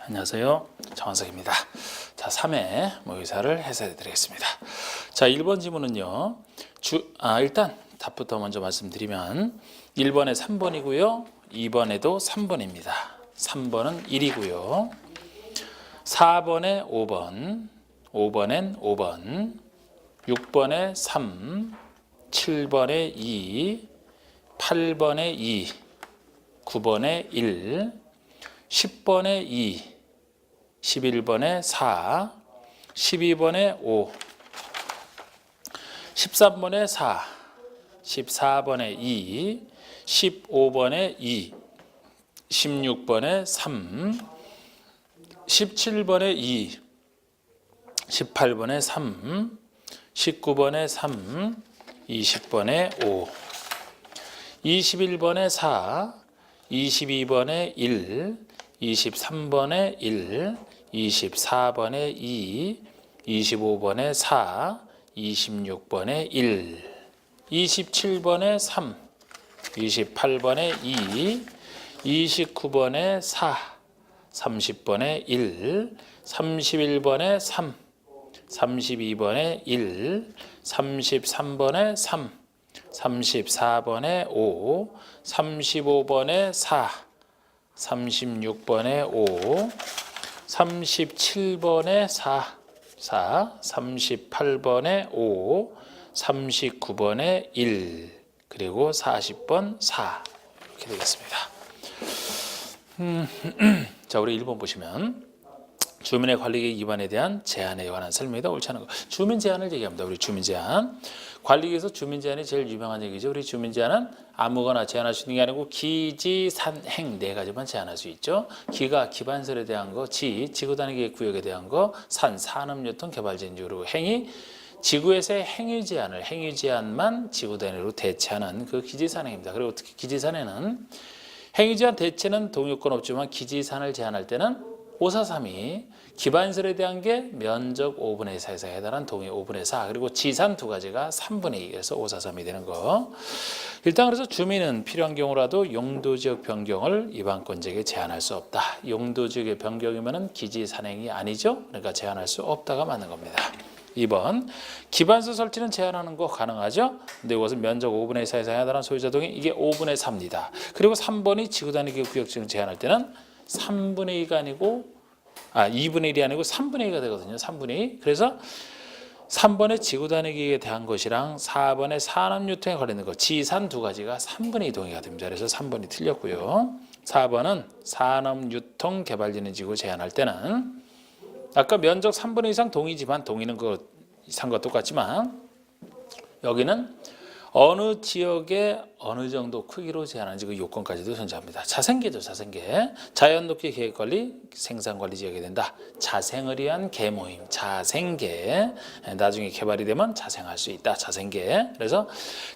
안녕하세요. 정한석입니다. 자, 3회 모의사를 해설해 드리겠습니다. 자, 1번 지문은요. 일단 답부터 먼저 말씀드리면 1번에 3번이고요. 2번에도 3번입니다. 3번은 1이고요. 4번에 5번, 5번엔 5번, 6번에 3, 7번에 2, 8번에 2, 9번에 1, 10번에 2, 11번에 4, 12번에 5, 13번에 4, 14번에 2, 15번에 2, 16번에 3, 17번에 2, 18번에 3, 19번에 3, 20번에 5, 21번에 4, 22번에 1, 23번에 1, 24번에 2, 25번에 4, 26번에 1, 27번에 3, 28번에 2, 29번에 4, 30번에 1, 31번에 3, 32번에 1, 33번에 3, 34번에 5, 35번에 4, 36번에 5, 37번에 4, 38번에 5, 39번에 1, 그리고 40번 4 이렇게 되겠습니다. 자, 우리 1번 보시면 주민의 관리계획 위반에 대한 제한에 관한 설명이다. 옳지 않은 거. 주민 제한을 얘기합니다. 우리 주민 제한. 관리계획에서 주민 제한이 제일 유명한 얘기죠. 우리 주민 제한은 아무거나 제한할 수 있는 게 아니고 기, 산, 행 네 가지만 제한할 수 있죠. 기가 기반설에 대한 거, 지구단위 계획 구역에 대한 거, 산, 산업유통, 개발진주, 그리고 행위, 지구에서의 행위 제한만 지구 단위로 대체하는 그 기지산행입니다. 그리고 특히 기지산에는 행위 제한 대체는 동요권 없지만 기지산을 제한할 때는 543이 기반설에 대한 게 면적 5분의 4에서 해당하는 동의 5분의 4 그리고 지산 두 가지가 3분의 2에서 543이 되는 거. 일단 그래서 주민은 필요한 경우라도 용도지역 변경을 이반권자에게 제한할 수 없다. 용도지역의 변경이면 기지산행이 아니죠. 그러니까 제한할 수 없다가 맞는 겁니다. 2번 기반서 설치는 제한하는 거 가능하죠. 근데 이것은 면적 5분의 4에서 해당하는 소유자 동의 이게 5분의 4입니다. 그리고 3번이 지구단위 구역지역 제한할 때는 3분의 2가 아니고 2분의 1이 아니고 3분의 2가 되거든요. 3분의 2. 그래서 3번의 지구단위 계획에 대한 것이랑 4번의 산업유통에 관련된 것, 지산 두 가지가 3분의 2 동의가 됩니다. 그래서 3번이 틀렸고요. 4번은 산업유통 개발진흥지구 제한할 때는 아까 면적 3분의 2 이상 동의지만 동의는 그 이상과 똑같지만 여기는 어느 지역에 어느 정도 크기로 제한하는지 그 요건까지도 존재합니다. 자생계죠. 자생계. 자연녹지 계획관리 생산관리 지역이 된다. 자생을 위한 계모임 자생계. 나중에 개발이 되면 자생할 수 있다. 자생계. 그래서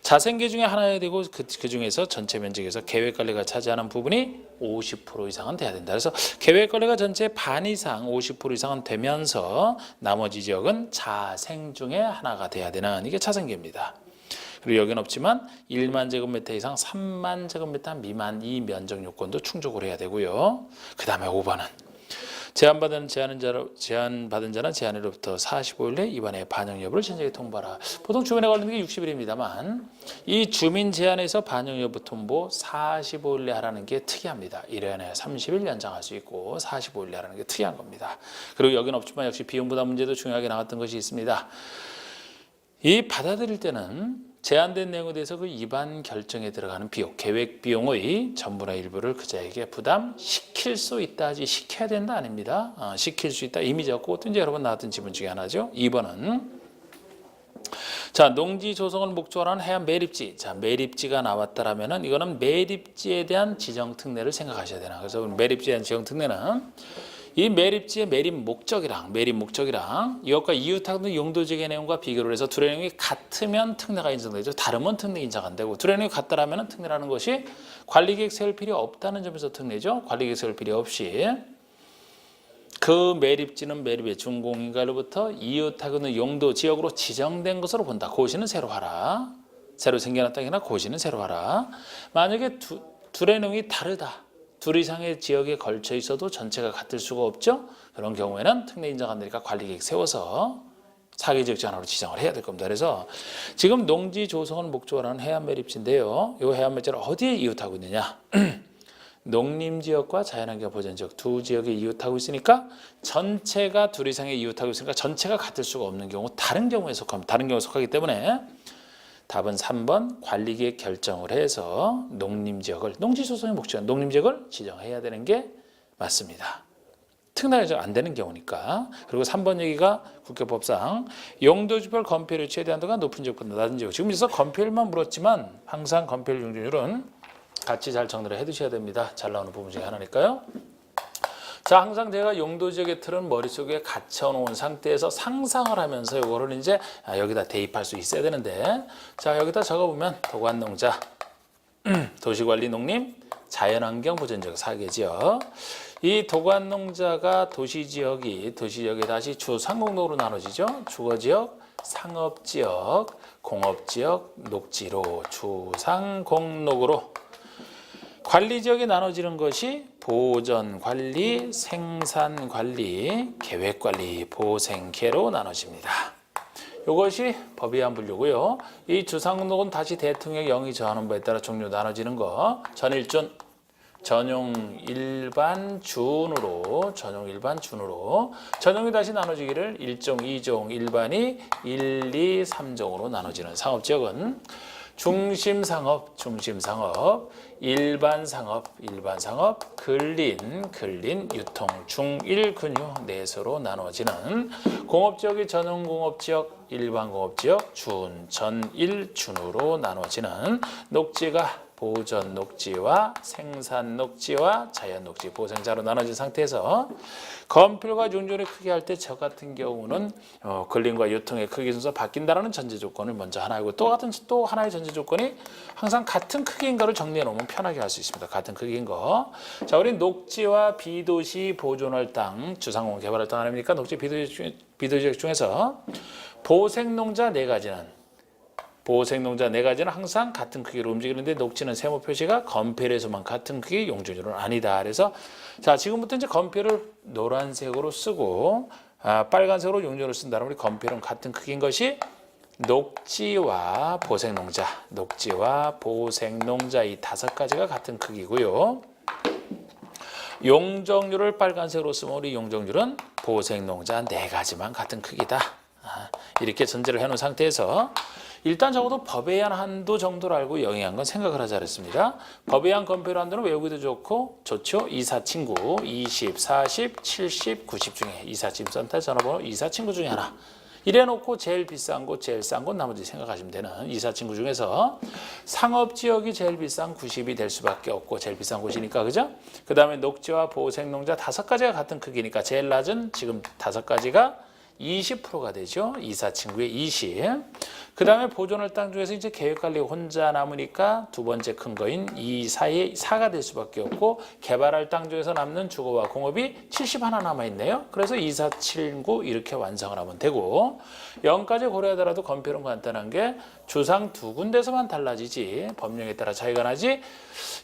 자생계 중에 하나여야 되고 그 중에서 전체 면적에서 계획관리가 차지하는 부분이 50% 이상은 돼야 된다. 그래서 계획관리가 전체 반 이상 50% 이상은 되면서 나머지 지역은 자생 중에 하나가 돼야 되는 이게 자생계입니다. 그리고 여기는 없지만 1만 제곱미터 이상 3만 제곱미터 미만 이 면적 요건도 충족을 해야 되고요. 그 다음에 5번은 제한받은 자는 제한일로부터 45일 내 위반의 반영 여부를 신청에 통보하라. 보통 주민에 관련된 게 60일입니다만 이 주민 제한에서 반영 여부 통보 45일 내 하라는 게 특이합니다. 1년에 30일 연장할 수 있고 45일 내 하라는 게 특이한 겁니다. 그리고 여기는 없지만 역시 비용 부담 문제도 중요하게 나왔던 것이 있습니다. 이 받아들일 때는 제한된 내용에 대해서 그 위반 결정에 들어가는 비용, 계획 비용의 전부나 일부를 그자에게 부담시킬 수 있다 하지 시켜야 된다 아닙니다. 시킬 수 있다 이미 적고 또 이제 여러 번 나왔던 지문 중에 하나죠. 2번은 자, 농지 조성을 목적으로 하는 해안 매립지. 자, 매립지가 나왔다라면은 이거는 매립지에 대한 지정 특례를 생각하셔야 되나. 그래서 매립지에 대한 지정 특례는 이 매립지의 매립 목적이랑 이것과 이웃하는 용도지역의 내용과 비교를 해서 둘의 내용이 같으면 특례가 인정되죠. 다르면 특례 인정 안 되고 둘의 내용이 같다라면 특례라는 것이 관리계획 세울 필요 없다는 점에서 특례죠. 관리계획 세울 필요 없이 그 매립지는 매립의 준공인가로부터 이웃하고는 용도 지역으로 지정된 것으로 본다. 고시는 새로 하라. 새로 생겨난 땅이나 고시는 새로 하라. 만약에 둘의 내용이 다르다. 둘 이상의 지역에 걸쳐 있어도 전체가 같을 수가 없죠. 그런 경우에는 특례 인정 안 되니까 관리계획 세워서 사기지역 제한으로 지정을 해야 될 겁니다. 그래서 지금 농지 조성을 목적으로 하는 해안 매립지인데요. 이 해안 매립지를 어디에 이웃하고 있느냐? 농림지역과 자연환경 보전지역 두 지역에 이웃하고 있으니까 전체가 둘 이상의 이웃하고 있으니까 전체가 같을 수가 없는 경우 다른 경우에 속하기 때문에 답은 3번 관리계획 결정을 해서 농림지역을 농지조성의 목적인 농림지역을 지정해야 되는 게 맞습니다. 특례가 안 되는 경우니까. 그리고 3번 얘기가 국회법상 용도지별 건폐율의 최대 한도가 높은 지역보다 낮은 지역. 지금 여기서 건폐율만 물었지만 항상 건폐율 용적률은 같이 잘 정리를 해두셔야 됩니다. 잘 나오는 부분 중에 하나니까요. 자, 항상 제가 용도지역의 틀은 머릿속에 갇혀놓은 상태에서 상상을 하면서 이거를 이제 여기다 대입할 수 있어야 되는데, 자, 여기다 적어보면 도관농자, 도시관리 농림, 자연환경 보전지역 4개지역. 이 도관농자가 도시지역에 다시 주상공록으로 나눠지죠. 주거지역, 상업지역, 공업지역, 녹지로 주상공록으로 관리지역이 나눠지는 것이 보전관리, 생산관리, 계획관리, 보생계로 나눠집니다. 이것이 법의안 분류고요. 이 주상공록은 다시 대통령이 영의 정하는 바에 따라 종류 나눠지는 거. 전일준, 전용 일반 준으로 전용이 다시 나눠지기를 1종, 2종, 일반이 1, 2, 3종으로 나눠지는 상업지역은 중심상업, 일반상업, 근린, 유통, 중일, 근유, 내수로 나눠지는 공업지역이 전용공업지역, 일반공업지역, 준, 전일, 준으로 나눠지는 녹지가 보전 녹지와 생산 녹지와 자연 녹지, 보생자로 나눠진 상태에서 건폐율과 용적률의 크기 할 때 저 같은 경우는 근린과 유통의 크기 순서 바뀐다는 전제 조건을 먼저 하나 하고 또 하나의 전제 조건이 항상 같은 크기인 거를 정리해 놓으면 편하게 할 수 있습니다. 같은 크기인 거. 자, 우리 녹지와 비도시 보존할 땅, 주상공 개발할 땅 아닙니까? 녹지 비도시 중에서 보생농자 네 가지는 항상 같은 크기로 움직이는데 녹지는 세모 표시가 건폐율에서만 같은 크기, 용적률은 아니다. 그래서 자, 지금부터 이제 건폐율을 노란색으로 쓰고 빨간색으로 용적률을 쓴다면 우리 건폐율은 같은 크기인 것이 녹지와 보생농자 이 5가지가 같은 크기고요. 용적률을 빨간색으로 쓰면 우리 용적률은 보생농자 4가지만 같은 크기다. 이렇게 전제를 해놓은 상태에서 일단 적어도 법에 의한 한도 정도를 알고 영위한 건 생각을 하자 그랬습니다. 법에 의한 건폐율 한도는 외우기도 좋죠. 이사친구 20, 40, 70, 90 중에 이사짐센터 전화번호 이사친구 중에 하나. 이래놓고 제일 비싼 곳, 제일 싼 곳 나머지 생각하시면 되는 이사친구 중에서 상업지역이 제일 비싼 90이 될 수밖에 없고 제일 비싼 곳이니까 그죠? 그 다음에 녹지와 보생농자 5가지가 같은 크기니까 제일 낮은 지금 5가지가 20%가 되죠. 이사친구의 20. 그 다음에 보존할 땅 중에서 이제 계획관리 혼자 남으니까 두 번째 큰 거인 이 사이에 4가 될 수밖에 없고 개발할 땅 중에서 남는 주거와 공업이 70 하나 남아있네요. 그래서 2479 이렇게 완성을 하면 되고 0까지 고려하더라도 건폐율은 간단한 게 주상 2군데서만 달라지지 법령에 따라 차이가 나지.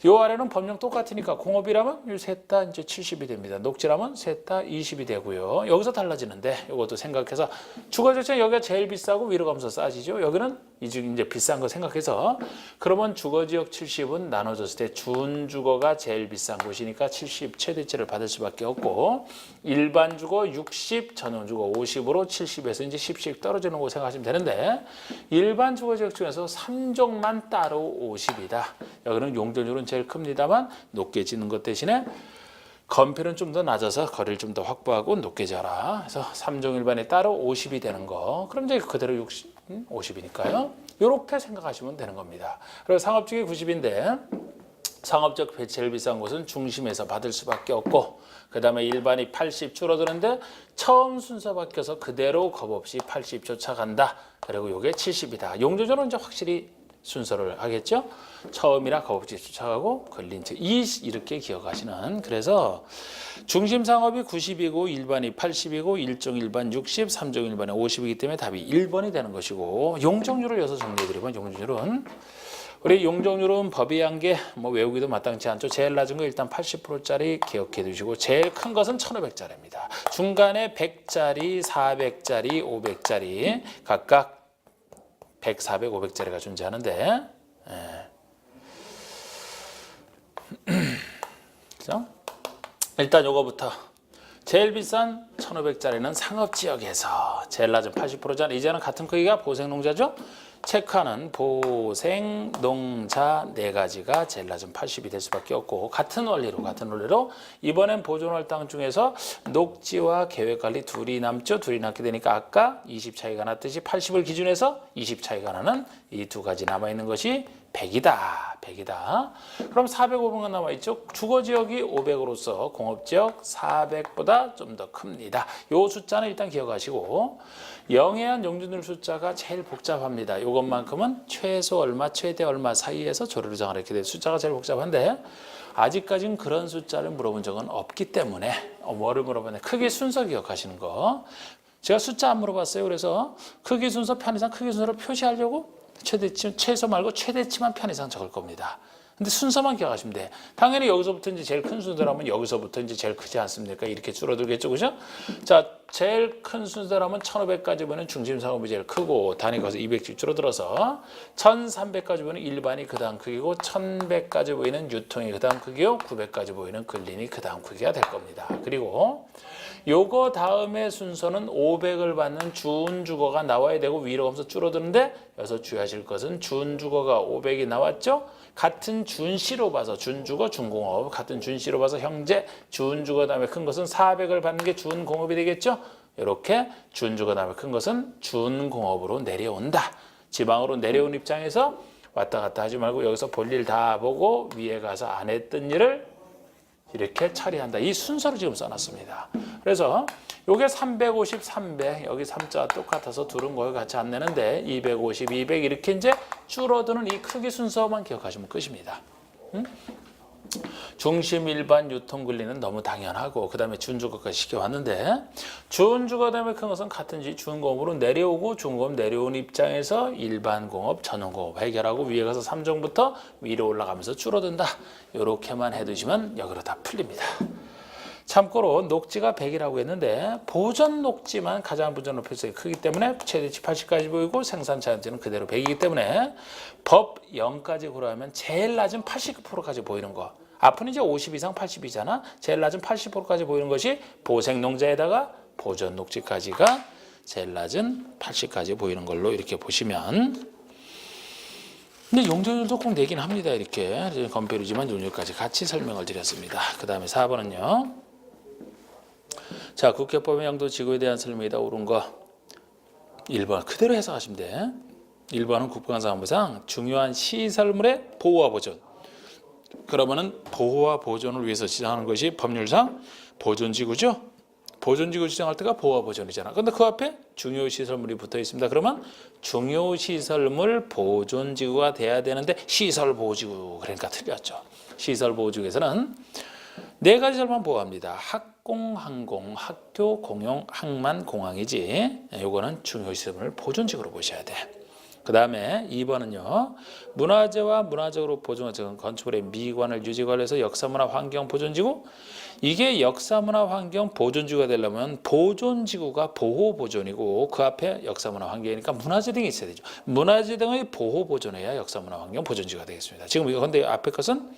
요 아래는 법령 똑같으니까 공업이라면 셋 다 이제 70이 됩니다. 녹지라면 셋 다 20이 되고요. 여기서 달라지는데 이것도 생각해서 주거지역 여기가 제일 비싸고 위로 가면서 싸지죠. 여기는 이제 비싼 거 생각해서 그러면 주거지역 70은 나눠졌을 때 준주거가 제일 비싼 곳이니까 70 최대치를 받을 수밖에 없고 일반 주거 60, 전용주거 50으로 70에서 이제 10씩 떨어지는 거 생각하시면 되는데 일반 주거지역 중에서 3종만 따로 50이다. 여기는 용적률은 제일 큽니다만 높게 짓는 것 대신에 건폐율은 좀 더 낮아서 거리를 좀 더 확보하고 높게 지어라. 그래서 3종 일반에 따로 50이 되는 거. 그럼 이제 그대로 50이니까요. 이렇게 생각하시면 되는 겁니다. 그리고 상업지역이 90인데 상업적 제일 비싼 곳은 중심에서 받을 수밖에 없고 그 다음에 일반이 80 줄어드는데 처음 순서 바뀌어서 그대로 겁없이 80 쫓아간다. 그리고 이게 70이다. 용적률은 이제 확실히 순서를 하겠죠. 처음이라 겁없이 쫓아가고 걸린 즉 이렇게 기억하시는. 그래서 중심 상업이 90이고 일반이 80이고 1종 일반 60, 3종 일반이 50이기 때문에 답이 1번이 되는 것이고 용적률을 여기서 정리해드리면 용적률은 우리 용적률은 법이 한 게 뭐 외우기도 마땅치 않죠. 제일 낮은 거 일단 80%짜리 기억해 두시고 제일 큰 것은 1500짜리입니다. 중간에 100짜리, 400짜리, 500짜리 각각 100, 400, 500짜리가 존재하는데 그죠? 일단 요거부터 제일 비싼 1500짜리는 상업지역에서 제일 낮은 80%짜리 이제는 같은 크기가 보생농자죠. 체크하는 보생농자 네 가지가 제일 낮은 80이 될 수밖에 없고 같은 원리로 이번엔 보존할 땅 중에서 녹지와 계획관리 둘이 남죠. 둘이 남게 되니까 아까 20 차이가 났듯이 80을 기준해서 20 차이가 나는 이 두 가지 남아있는 것이 100이다. 그럼 400, 500만 남아있죠. 주거지역이 500으로서 공업지역 400보다 좀 더 큽니다. 이 숫자는 일단 기억하시고 영해안 용적률 숫자가 제일 복잡합니다. 이것만큼은 최소 얼마, 최대 얼마 사이에서 조례로 정하게 될 숫자가 제일 복잡한데 아직까지는 그런 숫자를 물어본 적은 없기 때문에 뭐를 물어보냐 크기 순서 기억하시는 거. 제가 숫자 안 물어봤어요. 그래서 크기 순서, 편의상 크기 순서를 표시하려고 최대치, 최소 말고 최대치만 편의상 적을 겁니다. 근데 순서만 기억하시면 돼. 당연히 여기서부터 이제 제일 큰 순서라면 여기서부터 이제 제일 크지 않습니까? 이렇게 줄어들겠죠, 그죠? 자, 제일 큰 순서라면 1500까지 보면 중심상업이 제일 크고 단위가 200씩 줄어들어서 1300까지 보면 일반이 그 다음 크기고 1100까지 보이는 유통이 그 다음 크기고 900까지 보이는 근린이 그 다음 크기가 될 겁니다. 그리고 요거 다음에 순서는 500을 받는 준주거가 나와야 되고 위로 가면서 줄어드는데 여기서 주의하실 것은 준주거가 500이 나왔죠? 같은 준시로 봐서 준주거, 준공업 같은 준시로 봐서 형제, 준주거 다음에 큰 것은 400을 받는 게 준공업이 되겠죠? 이렇게 준주거 다음에 큰 것은 준공업으로 내려온다. 지방으로 내려온 입장에서 왔다 갔다 하지 말고 여기서 볼 일 다 보고 위에 가서 안 했던 일을 이렇게 처리한다. 이 순서를 지금 써놨습니다. 그래서 요게 350, 300 여기 3자와 똑같아서 둘은 거의 같이 안 내는데 250, 200 이렇게 이제 줄어드는 이 크기 순서만 기억하시면 끝입니다. 중심 일반 유통 근리는 너무 당연하고 그 다음에 준주거까지 시켜왔는데 준주거 다음에 큰 것은 같은지 준공업으로 내려오고 준공업 내려온 입장에서 일반 공업, 전원공업 해결하고 위에 가서 3종부터 위로 올라가면서 줄어든다. 이렇게만 해두시면 여기로 다 풀립니다. 참고로 녹지가 100이라고 했는데 보존 녹지만 가장 보존 높이성이 크기 때문에 최대치 80까지 보이고 생산 자연지는 그대로 100이기 때문에 법 0까지 고려하면 제일 낮은 80%까지 보이는 거. 앞은 이제 50 이상 80이잖아. 제일 낮은 80%까지 보이는 것이 보생농자에다가 보존 녹지까지가 제일 낮은 80까지 보이는 걸로 이렇게 보시면 근데 용적률도 꼭 내긴 합니다. 이렇게 건폐율이지만 용적률까지 같이 설명을 드렸습니다. 그 다음에 4번은요. 자, 국회법의 양도 지구에 대한 설명이다. 옳은 거 1번 그대로 해석하시면 돼. 1번은 국방상부상 중요한 시설물의 보호와 보존. 그러면은 보호와 보존을 위해서 지정하는 것이 법률상 보존지구죠. 보존지구 지정할 때가 보호와 보존이잖아. 근데 그 앞에 중요시설물이 붙어 있습니다. 그러면 중요시설물 보존지구가 돼야 되는데 시설보호지구 그러니까 틀렸죠. 시설보호지구에서는 네 가지 설만 보호합니다. 학공, 항공, 학교, 공용, 항만, 공항이지. 요거는 중요시설물 보존지구로 보셔야 돼. 그 다음에 2번은요. 문화재와 문화적으로 보존한 건축물의 미관을 유지관리해서 역사문화 환경 보존지구. 이게 역사문화 환경 보존지구가 되려면 보존지구가 보호 보존이고 그 앞에 역사문화 환경이니까 문화재 등이 있어야 되죠. 문화재 등의 보호 보존해야 역사문화 환경 보존지구가 되겠습니다. 지금 그런데 앞에 것은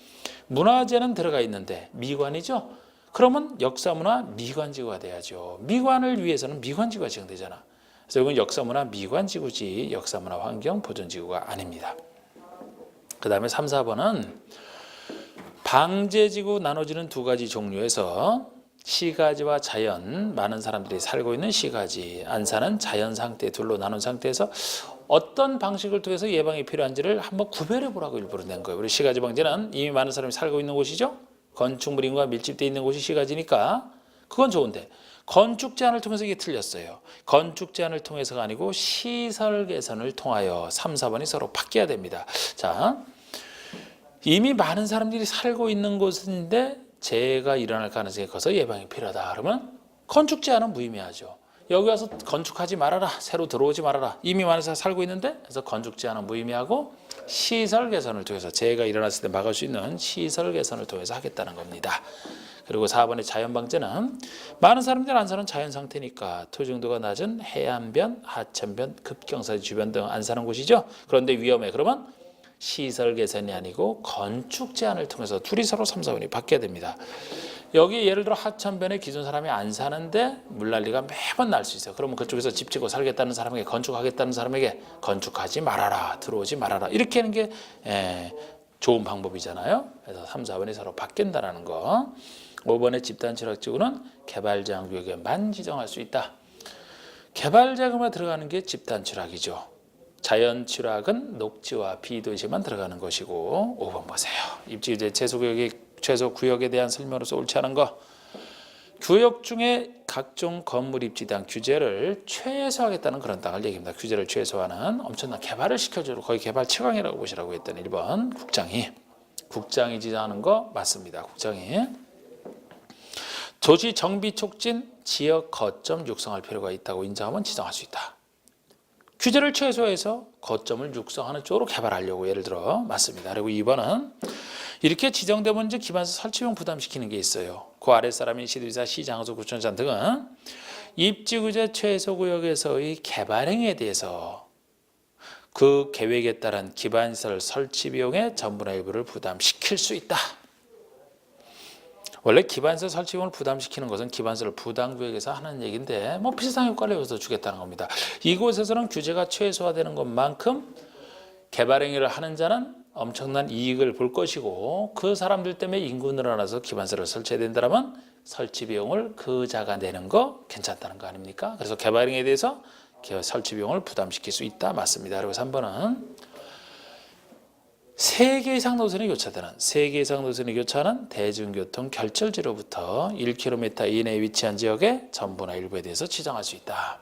문화재는 들어가 있는데 미관이죠. 그러면 역사문화 미관지구가 돼야죠. 미관을 위해서는 미관지구가 지정되잖아. 그래서 이건 역사문화 미관지구지 역사문화 환경 보존지구가 아닙니다. 그 다음에 3, 4번은 방제지구 나눠지는 두 가지 종류에서 시가지와 자연, 많은 사람들이 살고 있는 시가지, 안산은 자연 상태 둘로 나눈 상태에서 어떤 방식을 통해서 예방이 필요한지를 한번 구별해 보라고 일부러 낸 거예요. 우리 시가지 방제는 이미 많은 사람이 살고 있는 곳이죠. 건축물 인구가 밀집되어 있는 곳이 시가지니까 그건 좋은데 건축 제한을 통해서 이게 틀렸어요. 건축 제한을 통해서가 아니고 시설 개선을 통하여 3, 4번이 서로 바뀌어야 됩니다. 자, 이미 많은 사람들이 살고 있는 곳인데 재해가 일어날 가능성이 커서 예방이 필요하다. 그러면 건축 제한은 무의미하죠. 여기 와서 건축하지 말아라. 새로 들어오지 말아라. 이미 많은 사람이 살고 있는데 그래서 건축 제한은 무의미하고 시설 개선을 통해서 재해가 일어났을 때 막을 수 있는 시설 개선을 통해서 하겠다는 겁니다. 그리고 4번의 자연방제는 많은 사람들이 안 사는 자연 상태니까 토지정도가 낮은 해안변, 하천변, 급경사지 주변 등 안 사는 곳이죠. 그런데 위험해. 그러면 시설 개선이 아니고 건축 제한을 통해서 둘이 서로 3, 4번이 바뀌어야 됩니다. 여기 예를 들어 하천변에 기존 사람이 안 사는데 물난리가 매번 날 수 있어요. 그러면 그쪽에서 집 짓고 살겠다는 사람에게, 건축하겠다는 사람에게 건축하지 말아라, 들어오지 말아라, 이렇게 하는 게 좋은 방법이잖아요. 그래서 3, 4번이 서로 바뀐다는 거. 5번의 집단 취락지구는 개발제한 구역에만 지정할 수 있다. 개발자금에 들어가는 게 집단 취락이죠. 자연 취락은 녹지와 비도시만 들어가는 것이고. 5번 보세요. 입지규제 최소 구역에 대한 설명으로서 옳지 않은 거. 구역 중에 각종 건물 입지당 규제를 최소화하겠다는 그런 땅을 얘기합니다. 규제를 최소화하는 엄청난 개발을 시켜주고 거의 개발 최강이라고 보시라고 했던 1번 국장이 지정하는 거 맞습니다. 국장이. 도시 정비 촉진 지역 거점 육성할 필요가 있다고 인정하면 지정할 수 있다. 규제를 최소화해서 거점을 육성하는 쪽으로 개발하려고 예를 들어 맞습니다. 그리고 2번은 이렇게 지정되면 이제 기반서 설치비용 부담시키는 게 있어요. 그 아랫사람인 시도지사, 시장소, 구청장 등은 입지구제 최소구역에서의 개발행위에 대해서 그 계획에 따른 기반시설 설치비용의 전부나 일부를 부담시킬 수 있다. 원래 기반시설 설치비용을 부담시키는 것은 기반시설 부담구역에서 하는 얘기인데 뭐 비슷한 효과를 여기서 주겠다는 겁니다. 이곳에서는 규제가 최소화되는 것만큼 개발행위를 하는 자는 엄청난 이익을 볼 것이고 그 사람들 때문에 인구 늘어나서 기반시설을 설치해야 된다면 설치 비용을 그 자가 내는 거 괜찮다는 거 아닙니까? 그래서 개발행위에 대해서 설치 비용을 부담시킬 수 있다. 맞습니다. 그리고 3번은 3개 이상 노선이 교차되는 3개 이상 노선이 교차하는 대중교통 결절지로부터 1km 이내에 위치한 지역의 전부나 일부에 대해서 지정할 수 있다.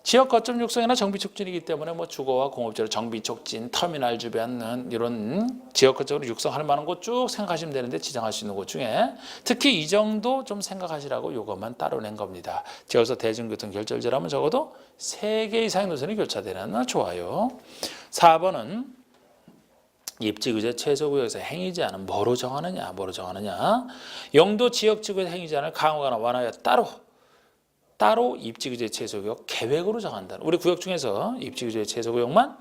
지역 거점 육성이나 정비 촉진이기 때문에 뭐 주거와 공업지로 정비 촉진, 터미널 주변은 이런 지역 거점으로 육성할 만한 곳 쭉 생각하시면 되는데 지정할 수 있는 곳 중에 특히 이 정도 좀 생각하시라고 이것만 따로 낸 겁니다. 지역에서 대중교통 결절지라면 적어도 3개 이상의 노선이 교차되는 좋아요. 4번은 입지구제 최소구역에서 행위 제한은 뭐로 정하느냐? 영도 지역지구의 행위 제한을 강화하거나 완화하여 따로 입지규제 최소구역 계획으로 정한다. 우리 구역 중에서 입지규제 최소구역만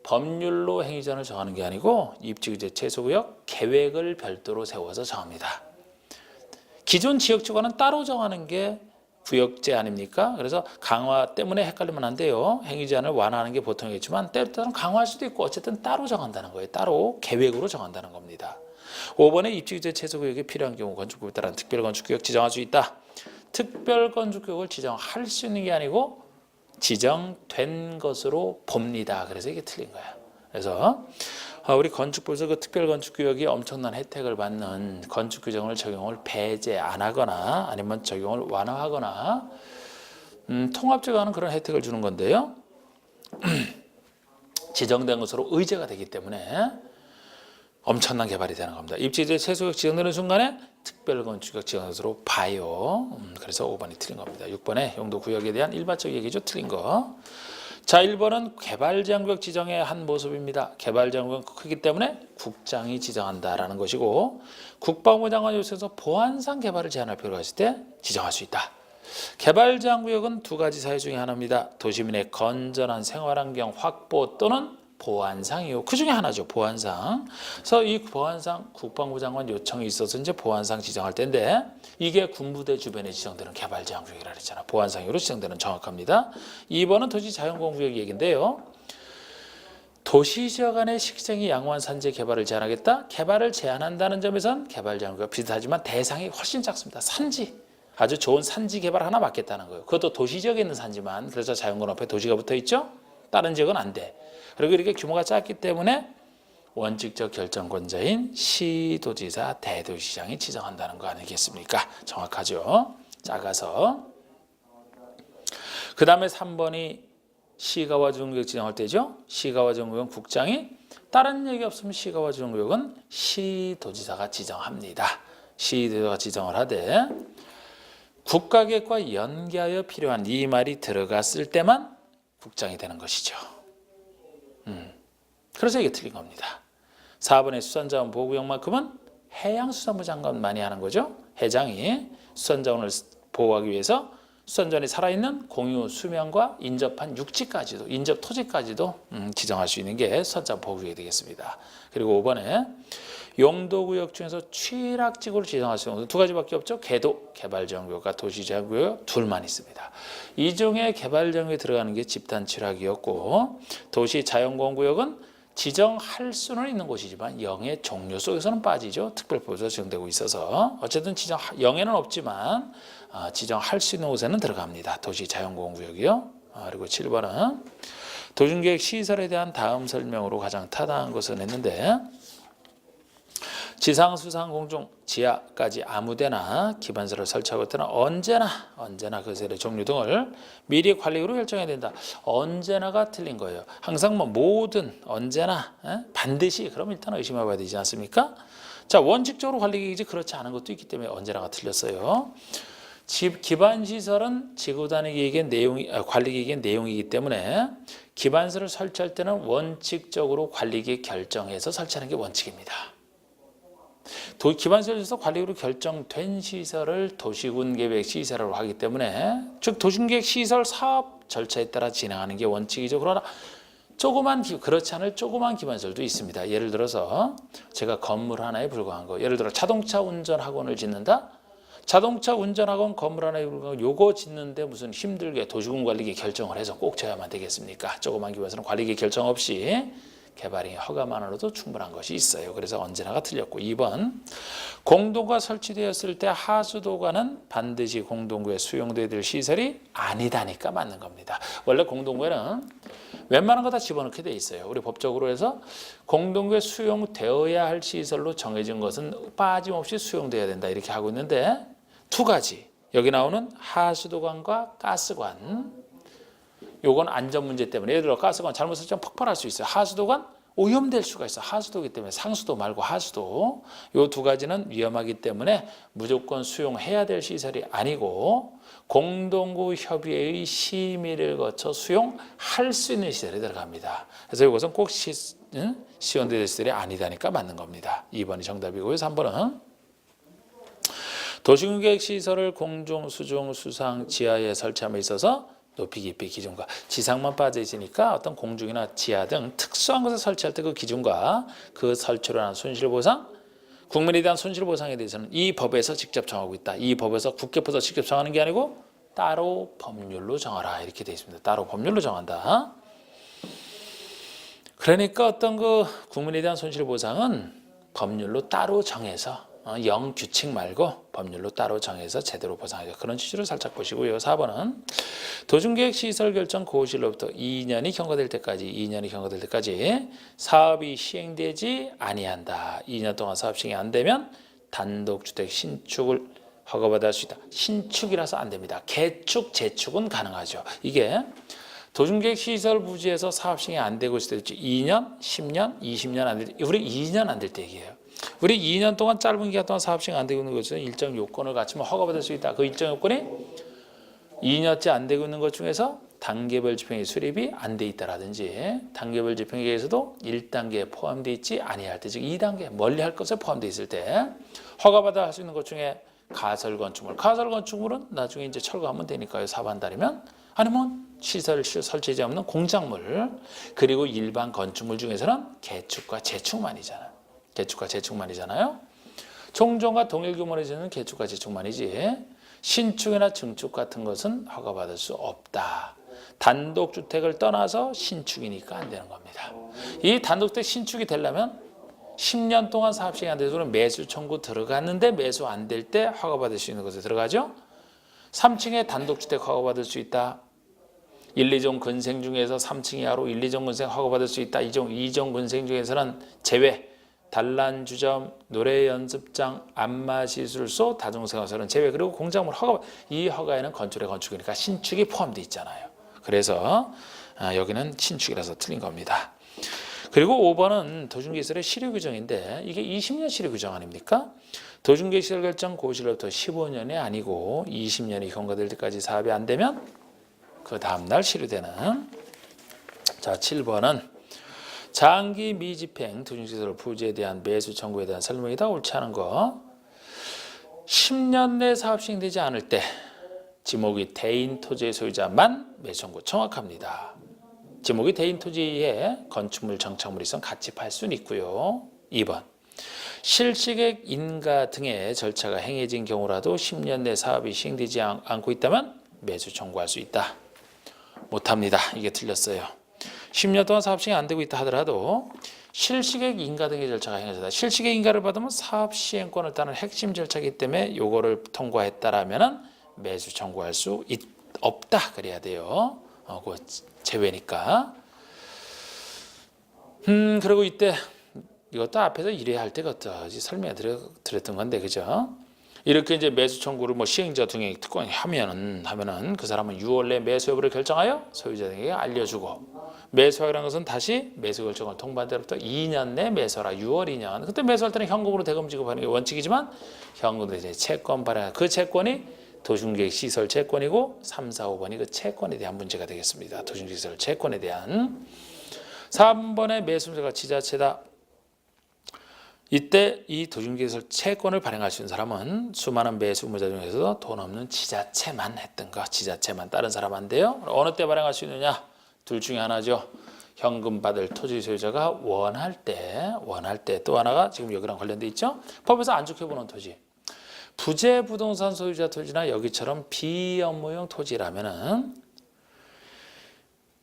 법률로 행위 제한을 정하는 게 아니고 입지규제 최소구역 계획을 별도로 세워서 정합니다. 기존 지역지구는 따로 정하는 게 구역제 아닙니까? 그래서 강화 때문에 헷갈리면 안 돼요. 행위 제한을 완화하는 게 보통이겠지만 때로는 강화할 수도 있고 어쨌든 따로 정한다는 거예요. 따로 계획으로 정한다는 겁니다. 5번에 입지규제 최소구역이 필요한 경우 건축법에 따른 특별건축구역 지정할 수 있다. 특별건축구역을 지정할 수 있는 게 아니고 지정된 것으로 봅니다. 그래서 이게 틀린 거예요. 그래서 우리 건축법에서 그 특별건축구역이 엄청난 혜택을 받는 건축규정을 적용을 배제 안 하거나 아니면 적용을 완화하거나 통합적으로 하는 그런 혜택을 주는 건데요. 지정된 것으로 의제가 되기 때문에 엄청난 개발이 되는 겁니다. 입지규제 최소구역 지정되는 순간에 특별건축구역 지정된 것으로 봐요. 그래서 5번이 틀린 겁니다. 6번에 용도구역에 대한 일반적 얘기죠. 틀린 거. 자, 1번은 개발제한구역 지정의 한 모습입니다. 개발제한구역은 크기 때문에 국장이 지정한다라는 것이고 국방부 장관 요청에서 보안상 개발을 제한할 필요가 있을 때 지정할 수 있다. 개발제한구역은 두 가지 사유 중에 하나입니다. 도시민의 건전한 생활환경 확보 또는 보안상이요. 그 중에 하나죠. 보안상. 그래서 이 보안상 국방부 장관 요청이 있어서 이제 보안상 지정할 텐데 이게 군부대 주변에 지정되는 개발제한구역이라 그랬잖아. 보안상으로 지정되는 정확합니다. 2번은 도시 자연공구역 얘기인데요. 도시지역 안에 식생이 양호한 산지 개발을 제한하겠다. 개발을 제한한다는 점에선 개발제한구역 비슷하지만 대상이 훨씬 작습니다. 산지. 아주 좋은 산지 개발 하나 맡겠다는 거예요. 그것도 도시지역에 있는 산지만. 그래서 자연공 앞에 도시가 붙어 있죠. 다른 지역은 안 돼. 그리고 이렇게 규모가 작기 때문에 원칙적 결정권자인 시도지사, 대도시장이 지정한다는 거 아니겠습니까? 정확하죠? 작아서. 그 다음에 3번이 시가와 주정구역 지정할 때죠. 시가와 주정구역은 국장이 다른 얘기 없으면 시가와 주정구역은 시도지사가 지정합니다. 시도지사가 지정을 하되 국가계획과 연계하여 필요한 이 말이 들어갔을 때만 국장이 되는 것이죠. 그래서 이게 틀린 겁니다. 4번의 수산자원 보호구역만큼은 해양수산부 장관만이 하는 거죠. 해장이 수산자원을 보호하기 위해서 수산자원이 살아있는 공유 수면과 인접한 육지까지도, 인접 토지까지도 지정할 수 있는 게 수산자원 보호구역이 되겠습니다. 그리고 5번에 용도구역 중에서 취락지구를 지정할 수 있는 두 가지밖에 없죠. 개도, 개발지원구역과 도시제한구역 둘만 있습니다. 이 중에 개발지원구역에 들어가는 게 집단취락이었고 도시자연공원구역은 지정할 수는 있는 곳이지만 영의 종류 속에서는 빠지죠. 특별법에서 지정되고 있어서 어쨌든 영에는 없지만 지정할 수 있는 곳에는 들어갑니다. 도시자연공원구역이요. 그리고 7번은 도심계획 시설에 대한 다음 설명으로 가장 타당한 것은 했는데 지상, 수상, 공중, 지하까지 아무데나 기반설을 설치하고 있거나 언제나 그 세대 종류 등을 미리 관리로 결정해야 된다. 언제나가 틀린 거예요. 항상 뭐 모든 언제나 반드시 그럼 일단 의심해봐야 되지 않습니까? 자, 원칙적으로 관리계획이 그렇지 않은 것도 있기 때문에 언제나가 틀렸어요. 기반시설은 지구단위 관리계획의 내용이기 때문에 기반설을 설치할 때는 원칙적으로 관리계획 결정해서 설치하는 게 원칙입니다. 기반시설에서 관리로 결정된 시설을 도시군계획 시설로 하기 때문에 즉 도시군계획 시설 사업 절차에 따라 진행하는 게 원칙이죠. 그러나 그렇지 않을 조그만 기반시설도 있습니다. 예를 들어서 제가 건물 하나에 불과한 거, 예를 들어 자동차 운전학원을 짓는다. 자동차 운전학원 건물 하나에 불과한 요거 짓는데 무슨 힘들게 도시군 관리계 결정을 해서 꼭 져야만 되겠습니까? 조그만 기반시설은 관리계 결정 없이 개발이 허가만으로도 충분한 것이 있어요. 그래서 언제나가 틀렸고 2번 공동구가 설치되었을 때 하수도관은 반드시 공동구에 수용돼야 될 시설이 아니다니까 맞는 겁니다. 원래 공동구에는 웬만한 거 다 집어넣게 돼 있어요. 우리 법적으로 해서 공동구에 수용되어야 할 시설로 정해진 것은 빠짐없이 수용돼야 된다 이렇게 하고 있는데 두 가지 여기 나오는 하수도관과 가스관 요건 안전 문제 때문에 예를 들어 가스관 잘못 설치하면 폭발할 수 있어요. 하수도관 오염될 수가 있어. 하수도이기 때문에 상수도 말고 하수도 요 두 가지는 위험하기 때문에 무조건 수용해야 될 시설이 아니고 공동구 협의회의 심의를 거쳐 수용할 수 있는 시설에 들어갑니다. 그래서 이것은 꼭 시연돼야 될 시설이 아니다니까 맞는 겁니다. 2번이 정답이고요. 3번은 도시계획 시설을 공중, 수중, 수상, 지하에 설치함에 있어서 높이, 깊이 기준과 지상만 빠져 있으니까 어떤 공중이나 지하 등 특수한 곳에 설치할 때 그 기준과 그 설치로 인한 손실보상, 국민에 대한 손실보상에 대해서는 이 법에서 직접 정하고 있다. 이 법에서 국회법에서 직접 정하는 게 아니고 따로 법률로 정하라 이렇게 되어 있습니다. 따로 법률로 정한다. 그러니까 어떤 그 국민에 대한 손실보상은 법률로 따로 정해서 영 규칙 말고 법률로 따로 정해서 제대로 보상하죠. 그런 취지로 살짝 보시고요. 4번은 도중계획 시설 결정 고시로부터 2년이 경과될 때까지 사업이 시행되지 아니한다. 2년 동안 사업 시행이 안 되면 단독주택 신축을 허가받을 수 있다. 신축이라서 안 됩니다. 개축, 재축은 가능하죠. 이게 도중계획 시설 부지에서 사업 시행이 안 되고 있을 때 2년, 10년, 20년 안 될 때 우리 2년 안 될 때 얘기해요. 우리 2년 동안 짧은 기간 동안 사업 시행 안 되고 있는 것은 일정 요건을 갖추면 허가받을 수 있다. 그 일정 요건이 2년째 안 되고 있는 것 중에서 단계별 지평의 수립이 안 돼 있다라든지 단계별 지평에 의해서도 1단계에 포함되어 있지 아니할 때 즉 2단계 멀리 할 것에 포함되어 있을 때 허가받아 할 수 있는 것 중에 가설건축물은 나중에 이제 철거하면 되니까요. 사업 한 달이면 아니면 시설 설치지 않는 공작물 그리고 일반 건축물 중에서는 개축과 재축만이잖아요. 종전과 동일 규모에서는 개축과 재축만이지 신축이나 증축 같은 것은 허가받을 수 없다. 단독주택을 떠나서 신축이니까 안 되는 겁니다. 이 단독주택 신축이 되려면 10년 동안 사업 시행이 안 돼서 매수 청구 들어갔는데 매수 안 될 때 허가받을 수 있는 곳에 들어가죠. 3층에 단독주택 허가받을 수 있다. 1, 2종 근생 중에서 3층 이하로 1, 2종 근생 허가받을 수 있다. 2종 근생 중에서는 제외. 단란주점, 노래연습장, 안마시술소, 다중생활설은 제외 그리고 공작물 허가 이 허가에는 건축의 건축이니까 신축이 포함되어 있잖아요. 그래서 여기는 신축이라서 틀린 겁니다. 그리고 5번은 도중계시설의 실효규정인데 이게 20년 실효규정 아닙니까? 도중계시설 결정 고시로부터 15년이 아니고 20년이 경과될 때까지 사업이 안 되면 그 다음날 실효되는 자 7번은 장기 미집행 토지시설 부지에 대한 매수 청구에 대한 설명이다. 옳지 않은 거. 10년 내 사업 시행되지 않을 때 지목이 대인 토지의 소유자만 매수 청구 정확합니다. 지목이 대인 토지에 건축물, 정착물이 있으면 같이 팔 수는 있고요. 2번. 실시객 인가 등의 절차가 행해진 경우라도 10년 내 사업이 시행되지 않고 있다면 매수 청구할 수 있다. 못합니다. 이게 틀렸어요. 10년 동안 사업 시행이 안 되고 있다 하더라도 실시객 인가 등의 절차가 행해졌다. 실시객 인가를 받으면 사업 시행권을 따는 핵심 절차이기 때문에 요거를 통과했다라면 매수 청구할 수 없다. 그래야 돼요. 그거 제외니까. 그리고 이때 이것도 앞에서 이래야 할 때가 설명해 드렸던 건데, 그죠? 이렇게 이제 매수 청구를 뭐 시행자 등에 특권이 하면은 그 사람은 6월 내 매수 여부를 결정하여 소유자 등에게 알려주고, 매수하라는 것은 다시 매수 결정을 통보한 때부터 2년 내 매수하라. 6월 2년. 그때 매수할 때는 현금으로 대금 지급하는 게 원칙이지만 현금으로 이제 채권 발행, 그 채권이 도중계획 시설 채권이고 3, 4, 5번이 그 채권에 대한 문제가 되겠습니다. 도중계획 시설 채권에 대한. 3번의 매수자가 지자체다. 이때 이 도중계획시설 채권을 발행할 수 있는 사람은 수많은 매수 의무자 중에서도 돈 없는 지자체만 했던 거. 지자체만, 다른 사람 안 돼요. 어느 때 발행할 수 있느냐? 둘 중에 하나죠. 현금 받을 토지 소유자가 원할 때. 또 하나가 지금 여기랑 관련돼 있죠. 법에서 안 좋게 보는 토지. 부재 부동산 소유자 토지나 여기처럼 비업무용 토지라면은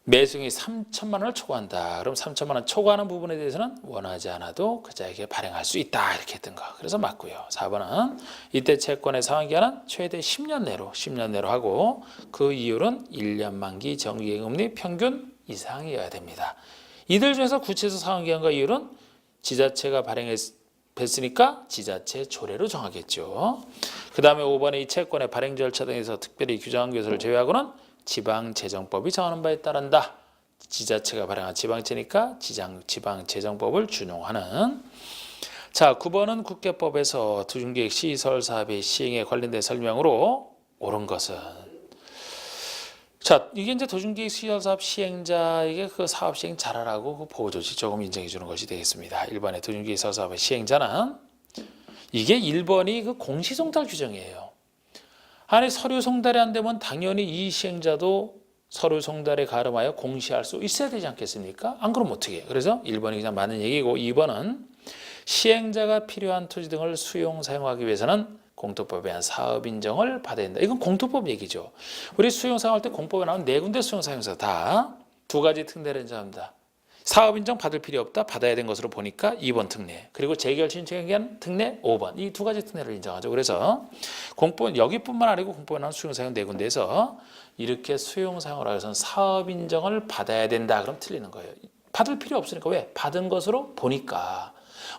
매수액이 3천만 원을 초과한다. 그럼 3천만 원 초과하는 부분에 대해서는 원하지 않아도 그자에게 발행할 수 있다. 이렇게 했던 거. 그래서 맞고요. 4번은 이때 채권의 상환기간은 최대 10년 내로 하고 그 이율은 1년 만기 정기금리 평균 이상이어야 됩니다. 이들 중에서 구체적 상환기간과 이율은 지자체가 발행했으니까 지자체 조례로 정하겠죠. 그 다음에 5번에 이 채권의 발행 절차 등에서 특별히 규정한 것을 제외하고는 지방재정법이 정하는 바에 따른다. 지자체가 발행한 지방채니까 지방재정법을 준용하는. 자, 9번은 국계법에서 도중계획 시설 사업의 시행에 관련된 설명으로 옳은 것은, 자, 이게 이제 도중계획 시설 사업 시행자에게 그 사업 시행 잘하라고 그 보호조치 조금 인정해 주는 것이 되겠습니다. 1번의 도중계획 시설 사업의 시행자는, 이게 1번이 그 공시송달 규정이에요. 아니, 서류 송달이 안 되면 당연히 이 시행자도 서류 송달에 가름하여 공시할 수 있어야 되지 않겠습니까? 안 그러면 어떻게 해요? 그래서 1번이 그냥 맞는 얘기고, 2번은 시행자가 필요한 토지 등을 수용 사용하기 위해서는 공토법에 의한 사업 인정을 받아야 된다. 이건 공토법 얘기죠. 우리 수용 사용할 때 공법에 나온 4군데 수용 사용자 다 2가지 특례를 인정합니다. 사업 인정 받을 필요 없다, 받아야 된 것으로 보니까 2번 특례, 그리고 재결 신청에 대한 특례 5번, 이 2가지 특례를 인정하죠. 그래서 공법, 여기뿐만 아니고 공법에 나온 수용 사용 4군데에서 이렇게 수용 사용을 하기 위해서는 사업 인정을 받아야 된다. 그럼 틀리는 거예요. 받을 필요 없으니까. 왜? 받은 것으로 보니까.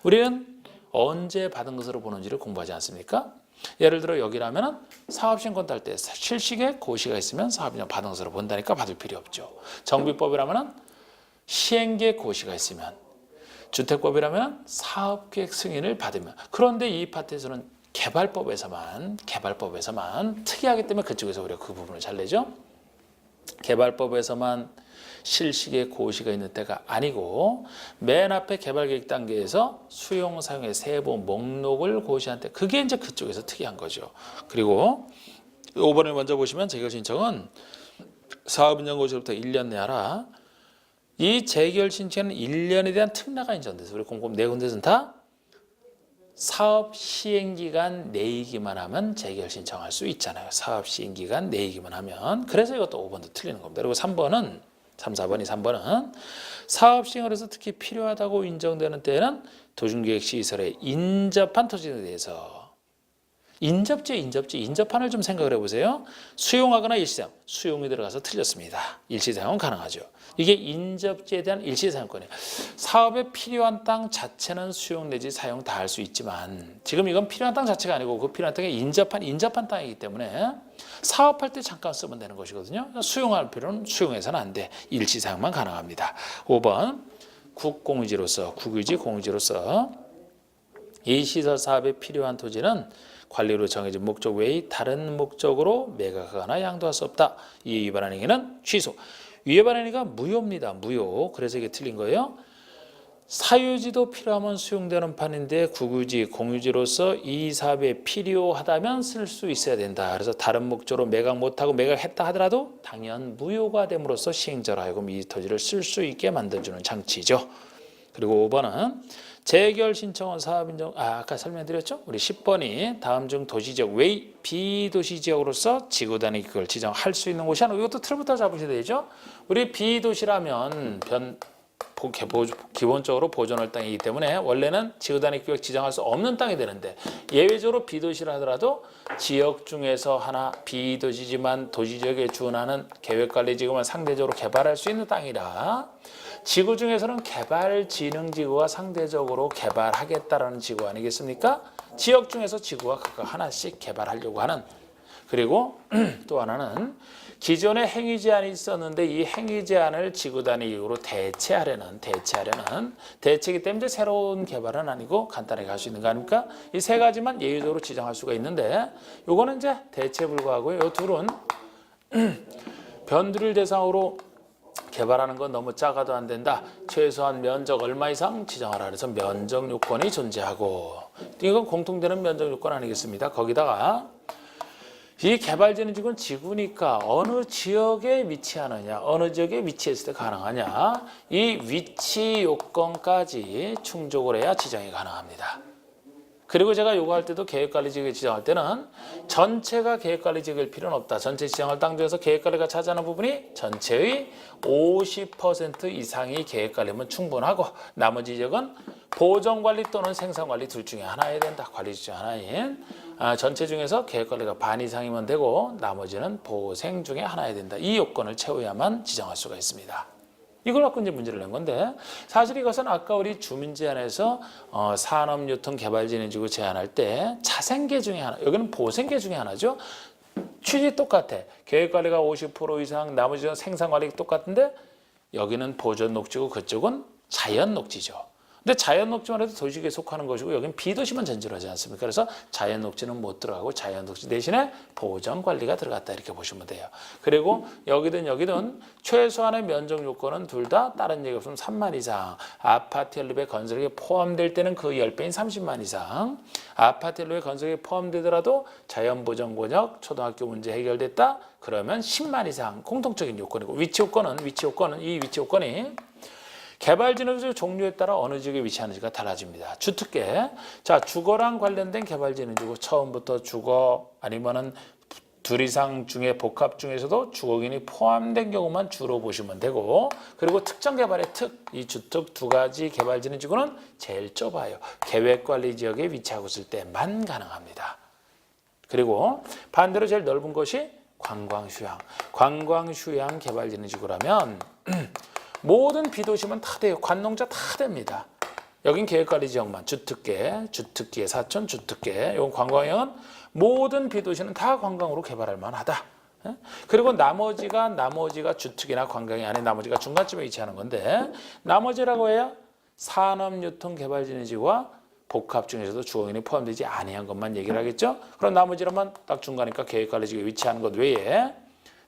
우리는 언제 받은 것으로 보는지를 공부하지 않습니까? 예를 들어 여기라면은 사업시행권 딸 때 실시계 고시가 있으면 사업인정 받은 것으로 본다니까 받을 필요 없죠. 정비법이라면은 시행계획 고시가 있으면, 주택법이라면 사업계획 승인을 받으면. 그런데 이 파트에서는 개발법에서만 특이하기 때문에 그쪽에서 우리가 그 부분을 잘 내죠. 개발법에서만 실시계획 고시가 있는 때가 아니고 맨 앞에 개발계획 단계에서 수용 사용의 세부 목록을 고시한 때, 그게 이제 그쪽에서 특이한 거죠. 그리고 5번을 먼저 보시면 재결 신청은 사업인정 고시로부터 1년 내 하라. 이 재결 신청은 1년에 대한 특례가 인정돼서 우리 공법 4군데서는 다 사업 시행기간 내이기만 하면 재결 신청할 수 있잖아요. 사업 시행기간 내이기만 하면. 그래서 이것도 5번도 틀리는 겁니다. 그리고 3번은 3번은 사업 시행을 해서 특히 필요하다고 인정되는 때에는 도중계획 시설에 인접한 토지에 대해서 인접한을 좀 생각을 해보세요. 수용하거나 일시사용, 수용이 들어가서 틀렸습니다. 일시사용은 가능하죠. 이게 인접지에 대한 일시사용권이에요. 사업에 필요한 땅 자체는 수용 내지 사용 다 할 수 있지만 지금 이건 필요한 땅 자체가 아니고 그 필요한 땅에 인접한 땅이기 때문에 사업할 때 잠깐 쓰면 되는 것이거든요. 수용할 필요는 수용해서는 안 돼. 일시사용만 가능합니다. 5번 국공유지로서, 국유지 공유지로서 이 시설 사업에 필요한 토지는 관리로 정해진 목적 외의 다른 목적으로 매각하거나 양도할 수 없다. 이 위반한 행위는 취소. 위반한 행위가 무효입니다. 무효. 그래서 이게 틀린 거예요. 사유지도 필요하면 수용되는 판인데 국유지, 공유지로서 이 사업에 필요하다면 쓸 수 있어야 된다. 그래서 다른 목적으로 매각 못하고 매각했다 하더라도 당연 무효가 됨으로써 시행자로 하여금 이 토지를 쓸 수 있게 만들어주는 장치죠. 그리고 5번은 재결 신청은 사업인정, 아까 설명드렸죠? 우리 10번이 다음 중 도시지역 외 비도시지역으로서 지구단위 그걸 지정할 수 있는 곳이 하나. 이것도 틀부터 잡으셔야 되죠? 우리 비도시라면 기본적으로 보존할 땅이기 때문에 원래는 지구단위 구역 지정할 수 없는 땅이 되는데 예외적으로 비도시라 하더라도 지역 중에서 하나 비도시지만 도시지역에 준하는 계획관리지구만 상대적으로 개발할 수 있는 땅이라 지구 중에서는 개발진흥지구가 상대적으로 개발하겠다라는 지구 아니겠습니까? 지역 중에서 지구가 각각 하나씩 개발하려고 하는. 그리고 또 하나는 기존에 행위 제한이 있었는데 이 행위 제한을 지구 단위 이후로 대체하려는 대체이기 때문에 새로운 개발은 아니고 간단하게 할 수 있는 거 아닙니까? 이 세 가지만 예외적으로 지정할 수가 있는데 요거는 이제 대체에 불과하고요. 요 둘은 변두리를 대상으로 개발하는 건 너무 작아도 안 된다. 최소한 면적 얼마 이상 지정하라. 그래서 면적 요건이 존재하고 이건 공통되는 면적 요건 아니겠습니다. 거기다가 이 개발진흥지구는 지구니까 어느 지역에 위치하느냐, 어느 지역에 위치했을 때 가능하냐, 이 위치 요건까지 충족을 해야 지정이 가능합니다. 그리고 제가 요구할 때도 계획관리지역을 지정할 때는 전체가 계획관리지역일 필요는 없다. 전체 지정할 땅 중에서 계획관리가 차지하는 부분이 전체의 50% 이상이 계획관리면 충분하고 나머지 지역은 보존관리 또는 생산관리 둘 중에 하나여야 된다. 관리지 중 하나인 전체 중에서 계획관리가 반 이상이면 되고 나머지는 보생 중에 하나여야 된다. 이 요건을 채워야만 지정할 수가 있습니다. 이걸 갖고 이제 문제를 낸 건데 사실 이것은 아까 우리 주민제한에서 산업유통개발진흥지구 제한할 때 자생계 중에 하나, 여기는 보생계 중에 하나죠. 취지 똑같아. 계획관리가 50% 이상, 나머지는 생산관리 똑같은데 여기는 보존녹지고 그쪽은 자연녹지죠. 근데 자연녹지만 해도 도시에 속하는 것이고 여기는 비도시만 전제로 하지 않습니까? 그래서 자연녹지는 못 들어가고 자연녹지 대신에 보존관리가 들어갔다 이렇게 보시면 돼요. 그리고 여기든 최소한의 면적 요건은 둘 다 다른 얘기 없으면 3만 이상, 아파트 연립의 건설에 포함될 때는 그 10배인 30만 이상, 아파트 연립의 건설에 포함되더라도 자연보전구역 초등학교 문제 해결됐다? 그러면 10만 이상 공통적인 요건이고 위치 요건이 개발진흥지구 종류에 따라 어느 지역에 위치하는지가 달라집니다. 주특계. 자, 주거랑 관련된 개발진흥지구 처음부터 주거 아니면은 둘 이상 중에 복합 중에서도 주거인이 포함된 경우만 주로 보시면 되고 그리고 특정 개발의 이 주특 두 가지 개발진흥지구는 제일 좁아요. 계획관리지역에 위치하고 있을 때만 가능합니다. 그리고 반대로 제일 넓은 것이 관광휴양 개발진흥지구라면 모든 비도시면 다 돼요. 관농자 다 됩니다. 여긴 계획관리지역만 주특계, 사촌, 주특계. 이건 관광형은 모든 비도시는 다 관광으로 개발할 만하다. 그리고 나머지가 주특이나 관광이 아닌 나머지가 중간쯤에 위치하는 건데 나머지라고 해야 산업유통개발진흥지구와 복합 중에서도 주거인이 포함되지 아니한 것만 얘기를 하겠죠. 그럼 나머지라면 딱 중간이니까 계획관리지역에 위치하는 것 외에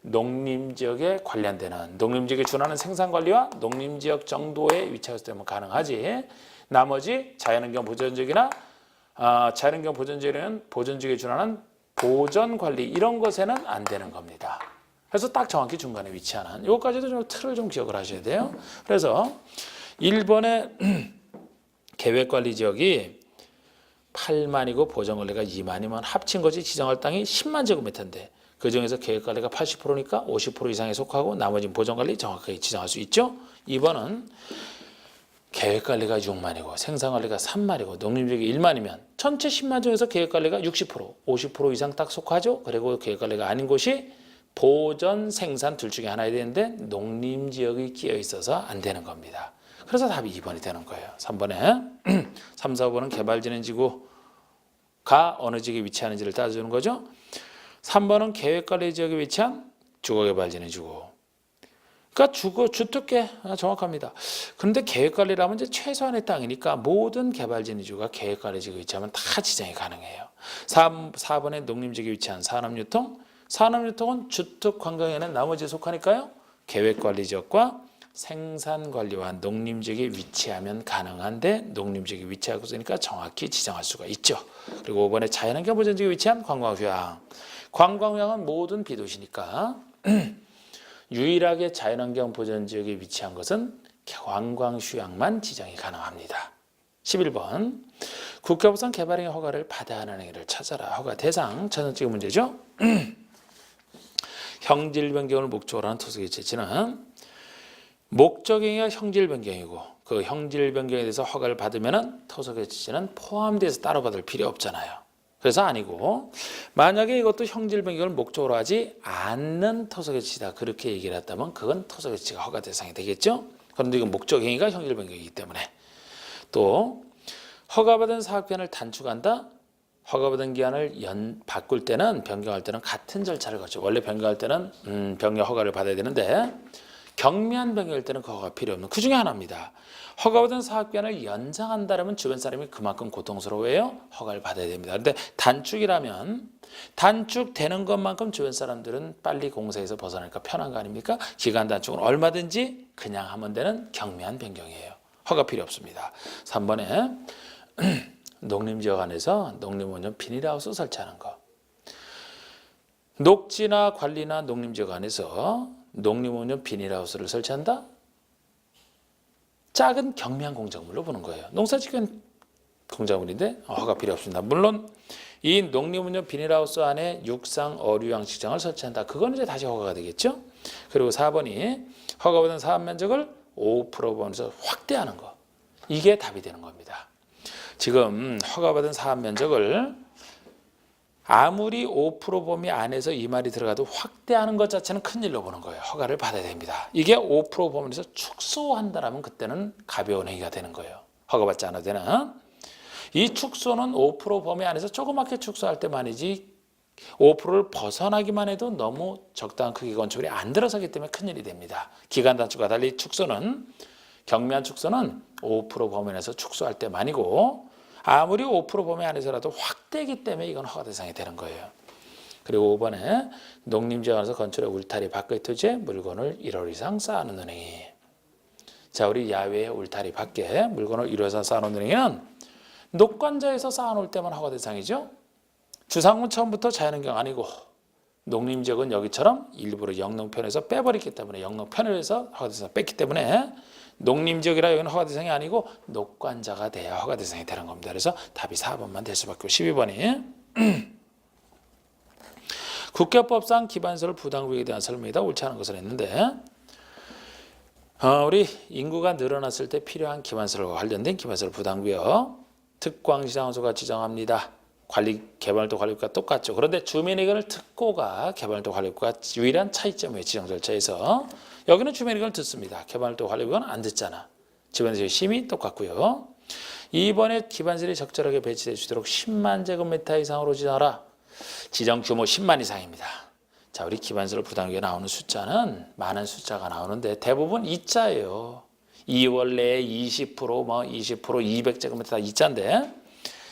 농림지역에 관련되는 농림지역에 준하는 생산관리와 농림지역 정도에 위치했을 때면 가능하지. 나머지 자연환경 보존지역이나 자연환경 보존지역에는 보존지역에 준하는 보존관리 이런 것에는 안 되는 겁니다. 그래서 딱 정확히 중간에 위치하는 이것까지도 좀 틀을 좀 기억을 하셔야 돼요. 그래서 1번의 계획관리지역이 8만이고 보존관리가 2만이면 합친 것이 지정할 땅이 10만 제곱미터인데 그 중에서 계획관리가 80%니까 50% 이상에 속하고 나머지는 보존관리 정확하게 지정할 수 있죠. 2번은 계획관리가 6만이고 생산관리가 3만이고 농림지역이 1만이면 전체 10만 중에서 계획관리가 60%, 50% 이상 딱 속하죠. 그리고 계획관리가 아닌 곳이 보존, 생산 둘 중에 하나야 되는데 농림지역이 끼어 있어서 안 되는 겁니다. 그래서 답이 2번이 되는 거예요. 3번에 3, 4번은 개발진흥지구가 어느 지역에 위치하는지를 따져주는 거죠. 3번은 계획관리지역에 위치한 주거개발진흥지구. 그러니까 주특계 정확합니다. 그런데 계획관리라면 이제 최소한의 땅이니까 모든 개발진흥지구가 계획관리지역에 위치하면 다 지정이 가능해요. 4번에 농림지역에 위치한 산업유통. 산업유통은 주특 관광에는 나머지에 속하니까요. 계획관리지역과 생산관리와 농림지역에 위치하면 가능한데 농림지역에 위치하고 있으니까 정확히 지정할 수가 있죠. 그리고 5번에 자연환경 보전지역에 위치한 관광휴양. 관광휴양은 모든 비도시니까 유일하게 자연환경 보전지역에 위치한 것은 관광휴양만 지정이 가능합니다. 11번 국회법상 개발행위 허가를 받아야 하는 행위를 찾아라. 허가 대상 첫 번째 문제죠. 형질 변경을 목적으로 하는 토속의 채취는 목적행위가 형질 변경이고 그 형질 변경에 대해서 허가를 받으면 토속의 채취는 포함돼서 따로 받을 필요 없잖아요. 그래서 아니고 만약에 이것도 형질 변경을 목적으로 하지 않는 토속의 채취다 그렇게 얘기를 했다면 그건 토속의 채취가 허가 대상이 되겠죠. 그런데 이건 목적행위가 형질 변경이기 때문에 또 허가받은 사업기한을 단축한다. 허가받은 기한을 바꿀 때는 변경할 때는 같은 절차를 거쳐. 원래 변경할 때는 변경 허가를 받아야 되는데 경미한 변경일 때는 그 허가가 필요 없는 그 중에 하나입니다. 허가받은 사업기한을 연장한다면 주변 사람이 그만큼 고통스러워해요. 허가를 받아야 됩니다. 그런데 단축이라면 단축되는 것만큼 주변 사람들은 빨리 공사에서 벗어나니까 편한 거 아닙니까? 기간 단축은 얼마든지 그냥 하면 되는 경미한 변경이에요. 허가 필요 없습니다. 3번에 농림지역 안에서 농림원전 비닐하우스 설치하는 거. 녹지나 관리나 농림지역 안에서 농림원전 비닐하우스를 설치한다? 작은 경미한 공작물로 보는 거예요. 농사짓기는 공작물인데 허가 필요 없습니다. 물론 이 농림원전 비닐하우스 안에 육상, 어류, 양식장을 설치한다. 그건 이제 다시 허가가 되겠죠. 그리고 4번이 허가받은 사업 면적을 5% 범위에서 확대하는 거. 이게 답이 되는 겁니다. 지금 허가받은 사업 면적을 아무리 5% 범위 안에서 이 말이 들어가도 확대하는 것 자체는 큰일로 보는 거예요. 허가를 받아야 됩니다. 이게 5% 범위에서 축소한다라면 그때는 가벼운 행위가 되는 거예요. 허가받지 않아도 되는. 이 축소는 5% 범위 안에서 조그맣게 축소할 때만이지 5%를 벗어나기만 해도 너무 적당한 크기 건축물이 안 들어서기 때문에 큰일이 됩니다. 기간 단축과 달리 축소는 경미한 축소는 5% 범위 안에서 축소할 때만이고 아무리 5% 범위 안에서라도 확대이기 때문에 이건 허가 대상이 되는 거예요. 그리고 5번에 농림지역 안에서 건축의 울타리 밖의 토지에 물건을 1월 이상 쌓아놓는 행위. 자, 우리 야외 울타리 밖에 물건을 1월 이상 쌓아놓는 행위는 녹관자에서 쌓아놓을 때만 허가 대상이죠. 주상은 처음부터 자연환경 아니고 농림지역은 여기처럼 일부러 영농편에서 빼버렸기 때문에 영농편에서 허가 대상 뺐기 때문에 농림지역이라 여기는 허가 대상이 아니고 녹관자가 돼야 허가 대상이 되는 겁니다. 그래서 답이 4번만 될 수밖에 없고 12번이 국회법상 기반시설 부담구역에 대한 설명이다. 옳지 않은 것을 했는데 우리 인구가 늘어났을 때 필요한 기반시설과 관련된 기반시설 부담구역 특광시장소가 지정합니다. 개발도 관리구가 똑같죠. 그런데 주민의견을 듣고가 개발도 관리구가 유일한 차이점이에요. 지정 절차에서. 여기는 주민의견을 듣습니다. 개발도 관리구는 안 듣잖아. 주변에서의 심의 똑같고요. 이번에 기반시설이 적절하게 배치될 수 있도록 10만 제곱미터 이상으로 지정하라. 지정 규모 10만 이상입니다. 자, 우리 기반시설 부담구역에 나오는 숫자는 많은 숫자가 나오는데 대부분 이자예요. 2월 내에 20%, 20%, 200제곱미터 다 이자인데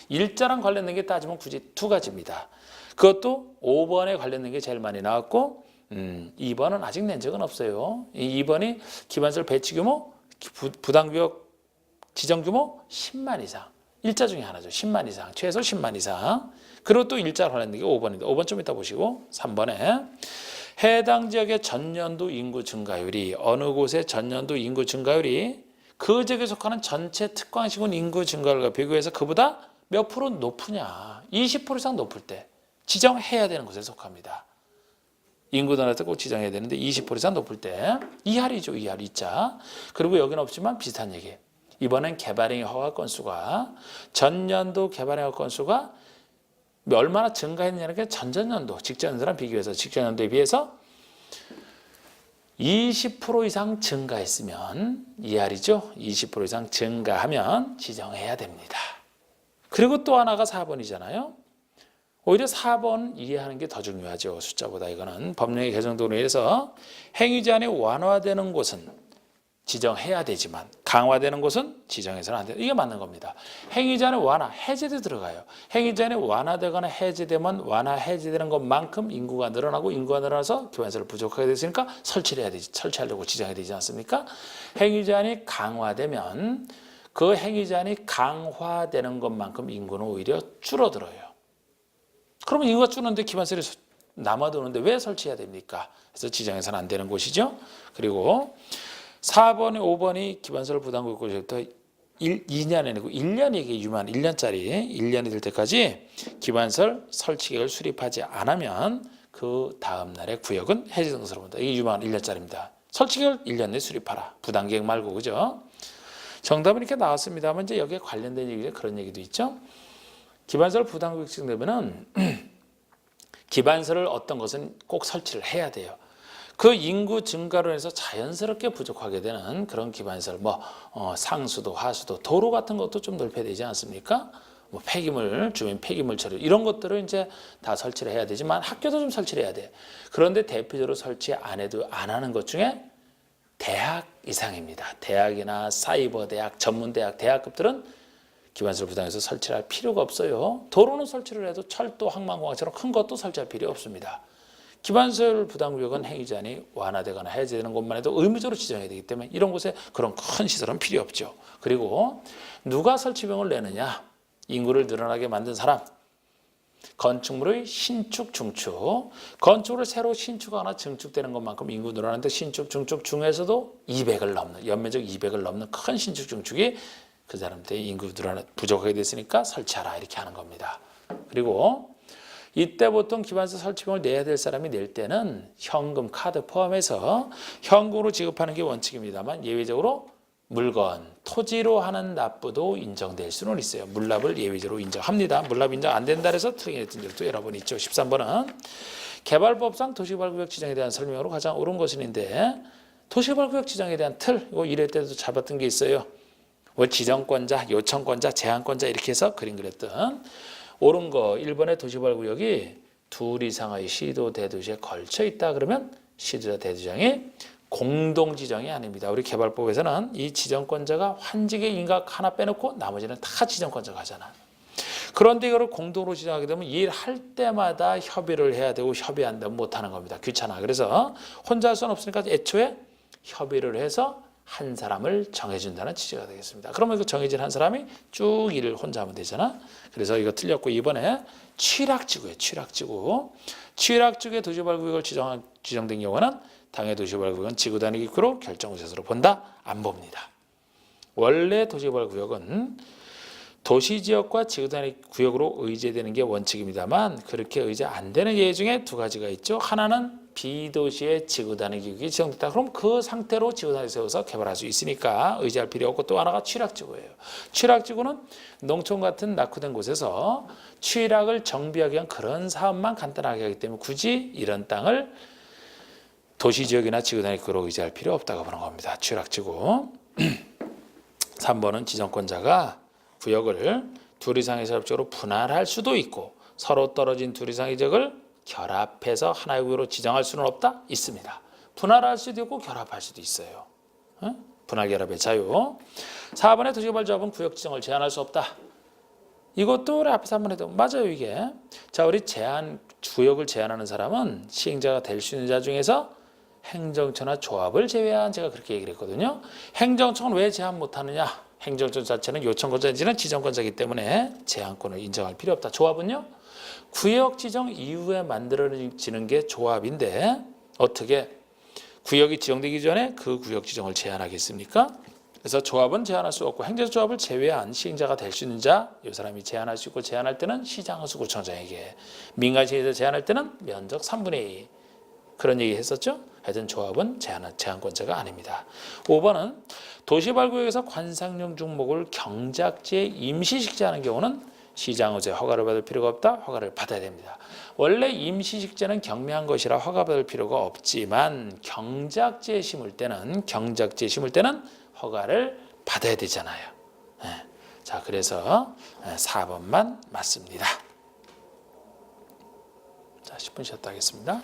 일자랑 관련된 게 따지면 굳이 두 가지입니다. 그것도 5번에 관련된 게 제일 많이 나왔고 2번은 아직 낸 적은 없어요. 2번이 기반시설 배치 규모, 부담구역 지정 규모 10만 이상. 일자 중에 하나죠. 10만 이상. 최소 10만 이상. 그리고 또 일자 관련된 게 5번인데 5번 좀 이따 보시고 3번에 해당 지역의 전년도 인구 증가율이 어느 곳의 전년도 인구 증가율이 그 지역에 속하는 전체 특광시군 인구 증가율과 비교해서 그보다 몇 프로 높으냐. 20% 이상 높을 때 지정해야 되는 곳에 속합니다. 인구 단위에서 꼭 지정해야 되는데 20% 이상 높을 때 이할이죠. 이할 이자. 그리고 여기는 없지만 비슷한 얘기. 이번엔 개발행위 허가 건수가 전년도 개발행위 허가 건수가 얼마나 증가했냐는 게 전전년도 직전년도랑 비교해서 직전년도에 비해서 20% 이상 증가했으면 이할이죠. 20% 이상 증가하면 지정해야 됩니다. 그리고 또 하나가 4번이잖아요. 오히려 4번 이해하는 게 더 중요하죠. 숫자보다 이거는 법령의 개정 등으로 인해서 행위 제한이 완화되는 곳은 지정해야 되지만 강화되는 곳은 지정해서는 안 돼요. 이게 맞는 겁니다. 행위 제한의 완화, 해제도 들어가요. 행위 제한이 완화되거나 해제되면 완화, 해제되는 것만큼 인구가 늘어나고 인구가 늘어나서 기반시설 부족하게 됐으니까 설치를 해야 되지. 설치하려고 지정해야 되지 않습니까? 행위 제한이 강화되면 그 행위 제한이 강화되는 것만큼 인구는 오히려 줄어들어요. 그러면 인구가 줄는데 기반시설이 남아도는데 왜 설치해야 됩니까? 그래서 지정해서는 안 되는 곳이죠. 그리고 4번이 5번이 기반시설 부담구역부터 2년이 아니고 1년이 이게 유만 1년짜리 1년이 될 때까지 기반시설 설치 계획을 수립하지 않으면 그 다음 날의 구역은 해제 등록서를 본다. 이게 유만 1년짜리입니다. 설치 계획을 1년 내에 수립하라. 부담 계획 말고 그죠? 정답은 이렇게 나왔습니다만 이제 여기에 관련된 얘기죠. 그런 얘기도 있죠. 기반시설 부담구역 지정되면은 기반시설을 어떤 것은 꼭 설치를 해야 돼요. 그 인구 증가로 해서 자연스럽게 부족하게 되는 그런 기반시설, 상수도, 하수도, 도로 같은 것도 좀 넓혀야 되지 않습니까? 폐기물, 주민 폐기물 처리 이런 것들을 이제 다 설치를 해야 되지만 학교도 좀 설치를 해야 돼. 그런데 대표적으로 설치 안 하는 것 중에 대학 이상입니다. 대학이나 사이버 대학, 전문 대학, 대학급들은 기반시설 부담해서 설치를 할 필요가 없어요. 도로는 설치를 해도 철도, 항만공항처럼 큰 것도 설치할 필요 없습니다. 기반시설 부담구역은 행위 제한이 완화되거나 해제되는 곳만 해도 의무적으로 지정해야 되기 때문에 이런 곳에 그런 큰 시설은 필요 없죠. 그리고 누가 설치비용을 내느냐? 인구를 늘어나게 만든 사람. 건축물의 신축, 중축. 건축을 새로 신축하거나 증축되는 것만큼 인구 늘어나는데 신축, 중축 중에서도 200을 넘는, 연면적 200을 넘는 큰 신축, 중축이 그 사람들의 인구 부족하게 됐으니까 설치하라 이렇게 하는 겁니다. 그리고 이때 보통 기반시설 설치비용을 내야 될 사람이 낼 때는 현금, 카드 포함해서 현금으로 지급하는 게 원칙입니다만 예외적으로 물건, 토지로 하는 납부도 인정될 수는 있어요. 물납을 예외적으로 인정합니다. 물납 인정 안 된다 해서 트랙했던 적도 여러 번 있죠. 13번은 개발법상 도시개발구역 지정에 대한 설명으로 가장 옳은 것인데 도시개발구역 지정에 대한 틀, 이거 1회 때도 잡았던 게 있어요. 지정권자, 요청권자, 제한권자 이렇게 해서 그림 그렸던 옳은 거 1번의 도시개발구역이 둘 이상의 시도 대도시에 걸쳐 있다 그러면 시도자 대도시장이 공동지정이 아닙니다. 우리 개발법에서는 이 지정권자가 환직의 인각 하나 빼놓고 나머지는 다 지정권자가 하잖아. 그런데 이거를 공동으로 지정하게 되면 일할 때마다 협의를 해야 되고 협의 안 되면 못하는 겁니다. 귀찮아. 그래서 혼자 할 수는 없으니까 애초에 협의를 해서 한 사람을 정해준다는 취지가 되겠습니다. 그러면 그 정해진 한 사람이 쭉 일을 혼자 하면 되잖아. 그래서 이거 틀렸고 이번에 취락지구예요. 취락지구. 취락지구의 도시개발구역을 지정된 경우는 당해 도시개발구역은 지구단위 기구로 결정구역으로 본다? 안 봅니다. 원래 도시개발구역은 도시지역과 지구단위 구역으로 의제되는 게 원칙입니다만 그렇게 의제 안 되는 예외 중에 두 가지가 있죠. 하나는 비도시의 지구단위 기구이 지정됐다. 그럼 그 상태로 지구단위 세워서 개발할 수 있으니까 의지할 필요 없고 또 하나가 취락지구예요. 취락지구는 농촌 같은 낙후된 곳에서 취락을 정비하기 위한 그런 사업만 간단하게 하기 때문에 굳이 이런 땅을 도시지역이나 지구단위 기구로 의지할 필요 없다고 보는 겁니다. 취락지구. 3번은 지정권자가 구역을 둘 이상의 사업적으로 분할할 수도 있고 서로 떨어진 둘 이상의 지역을 결합해서 하나의 구역으로 지정할 수는 없다? 있습니다. 분할할 수도 있고 결합할 수도 있어요. 분할 결합의 자유. 4번의 도시개발조합은 구역 지정을 제한할 수 없다. 이것도 우리 앞에서 한번 해도 맞아요 이게. 자 우리 구역을 제한하는 사람은 시행자가 될 수 있는 자 중에서 행정처나 조합을 제외한 제가 그렇게 얘기를 했거든요. 행정처는 왜 제한 못하느냐. 행정처 자체는 요청권자인지는 지정권자이기 때문에 제한권을 인정할 필요 없다. 조합은요. 구역 지정 이후에 만들어지는 게 조합인데 어떻게 구역이 지정되기 전에 그 구역 지정을 제한하겠습니까? 그래서 조합은 제한할 수 없고 행정조합을 제외한 시행자가 될 수 있는 자, 이 사람이 제한할 수 있고 제한할 때는 시장하수구청장에게 민간시에서 제한할 때는 면적 3분의 2 그런 얘기 했었죠? 하여튼 조합은 제한권자가 아닙니다. 5번은 도시개발구역에서 관상용 중목을 경작지에 임시식재하는 경우는 시장의제 허가를 받을 필요가 없다. 허가를 받아야 됩니다. 원래 임시식재는 경미한 것이라 허가 받을 필요가 없지만 경작지에 심을 때는 허가를 받아야 되잖아요. 자, 그래서 4번만 맞습니다. 자, 10분 쉬었다 하겠습니다.